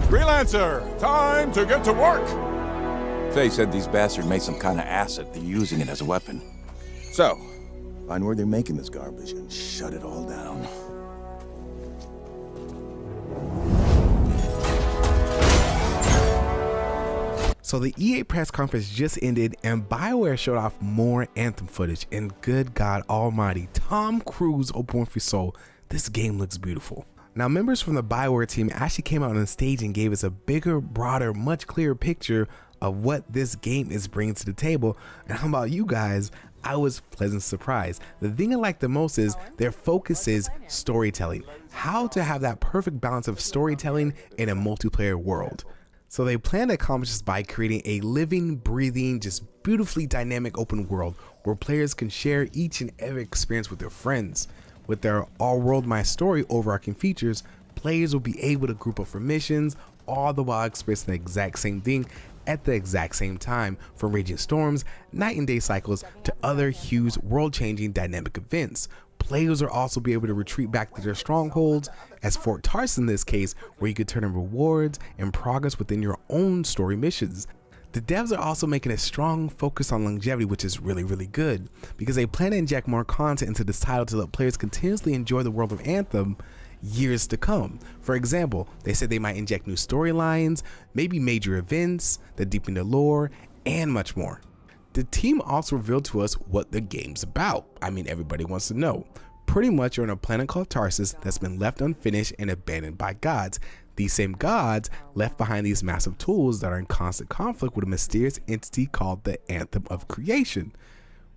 Freelancer, time to get to work! Faye said these bastards made some kind of acid. They're using it as a weapon. So, find where they're making this garbage and shut it all down. So the EA press conference just ended and Bioware showed off more Anthem footage, and good God almighty, Tom Cruise, oh born for soul, this game looks beautiful. Now members from the Bioware team actually came out on stage and gave us a bigger, broader, much clearer picture of what this game is bringing to the table. And how about you guys? I was pleasantly surprised. The thing I like the most is their focus is storytelling. How to have that perfect balance of storytelling in a multiplayer world. So they plan to accomplish this by creating a living, breathing, just beautifully dynamic open world where players can share each and every experience with their friends. With their all world my story overarching features, players will be able to group up for missions, all the while experiencing the exact same thing at the exact same time, from raging storms, night and day cycles, to other huge world-changing dynamic events. Players will also be able to retreat back to their strongholds, as Fort Tarsus in this case, where you could turn in rewards and progress within your own story missions. The devs are also making a strong focus on longevity, which is really good, because they plan to inject more content into this title to let players continuously enjoy the world of Anthem years to come. For example, they said they might inject new storylines, maybe major events that deepen the lore, and much more. The team also revealed to us what the game's about. I mean, everybody wants to know. Pretty much you're on a planet called Tarsus that's been left unfinished and abandoned by gods. These same gods left behind these massive tools that are in constant conflict with a mysterious entity called the Anthem of Creation.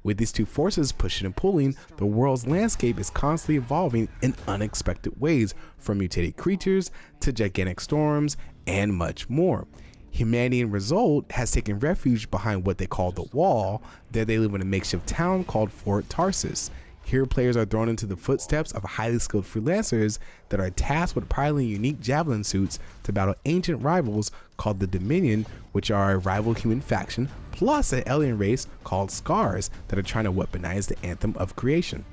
With these two forces pushing and pulling, the world's landscape is constantly evolving in unexpected ways, from mutated creatures to gigantic storms and much more. Humanity in result has taken refuge behind what they call the Wall. There they live in a makeshift town called Fort Tarsus. Here players are thrown into the footsteps of highly skilled freelancers that are tasked with piloting unique javelin suits to battle ancient rivals called the Dominion, which are a rival human faction, plus an alien race called Scars that are trying to weaponize the Anthem of Creation.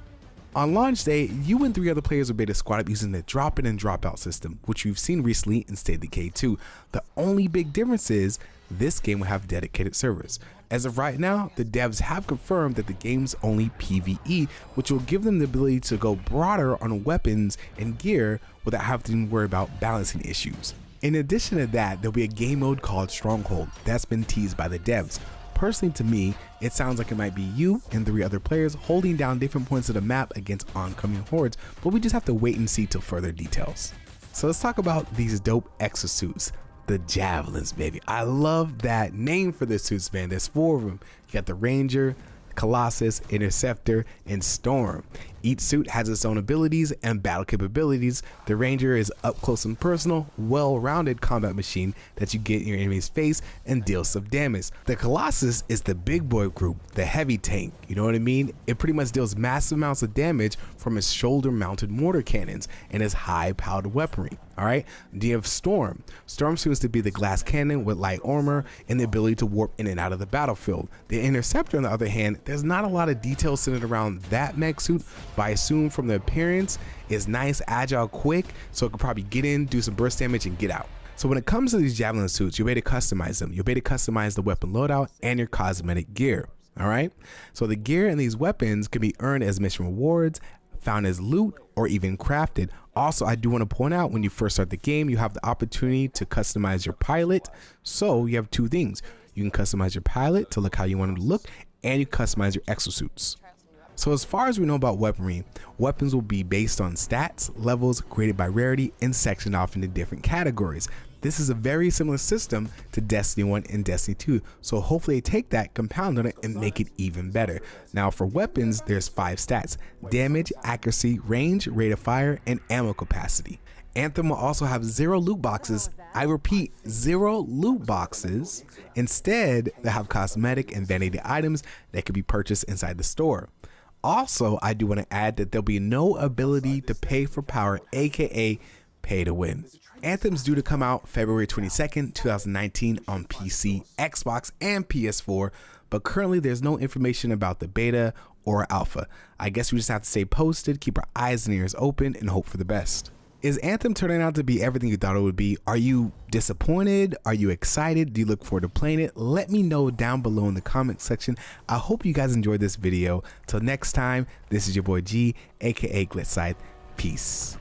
On launch day, you and 3 other players will be able to squad up using the drop in and drop out system, which we've seen recently in State of Decay 2. The only big difference is this game will have dedicated servers. As of right now, the devs have confirmed that the game's only PvE, which will give them the ability to go broader on weapons and gear without having to worry about balancing issues. In addition to that, there'll be a game mode called Stronghold that's been teased by the devs. Personally, to me, it sounds like it might be you and 3 other players holding down different points of the map against oncoming hordes, but we just have to wait and see till further details. So let's talk about these dope exosuits. The javelins, baby. I love that name for the suits, man. There's 4 of them. You got the Ranger, Colossus, Interceptor, and Storm. Each suit has its own abilities and battle capabilities. The Ranger is up close and personal, well-rounded combat machine that you get in your enemy's face and deals some damage. The Colossus is the big boy group, the heavy tank, you know what I mean? It pretty much deals massive amounts of damage from its shoulder-mounted mortar cannons and its high-powered weaponry. Alright, then you have Storm. Storm seems to be the glass cannon with light armor and the ability to warp in and out of the battlefield. The Interceptor, on the other hand, there's not a lot of details centered around that mech suit, but I assume from the appearance, it's nice, agile, quick, so it could probably get in, do some burst damage, and get out. So when it comes to these javelin suits, you'll be able to customize them. You'll be able to customize the weapon loadout and your cosmetic gear. Alright, so the gear in these weapons can be earned as mission rewards, found as loot, or even crafted. Also, I do want to point out, when you first start the game, you have the opportunity to customize your pilot. So you have 2 things. You can customize your pilot to look how you want him to look, and you customize your exosuits. So as far as we know about weaponry, weapons will be based on stats, levels, graded by rarity, and sectioned off into different categories. This is a very similar system to Destiny 1 and Destiny 2, so hopefully they take that, compound on it, and make it even better. Now for weapons, there's 5 stats: damage, accuracy, range, rate of fire, and ammo capacity. Anthem will also have 0 loot boxes. I repeat, 0 loot boxes. Instead, they have cosmetic and vanity items that can be purchased inside the store. Also, I do want to add that there'll be no ability to pay for power, aka pay to win. Anthem's due to come out February 22nd, 2019 on PC, Xbox, and PS4, but currently there's no information about the beta or alpha. I guess we just have to stay posted, keep our eyes and ears open, and hope for the best. Is Anthem turning out to be everything you thought it would be? Are you disappointed? Are you excited? Do you look forward to playing it? Let me know down below in the comment section. I hope you guys enjoyed this video. Till next time, this is your boy G, aka Glitz Scythe. Peace.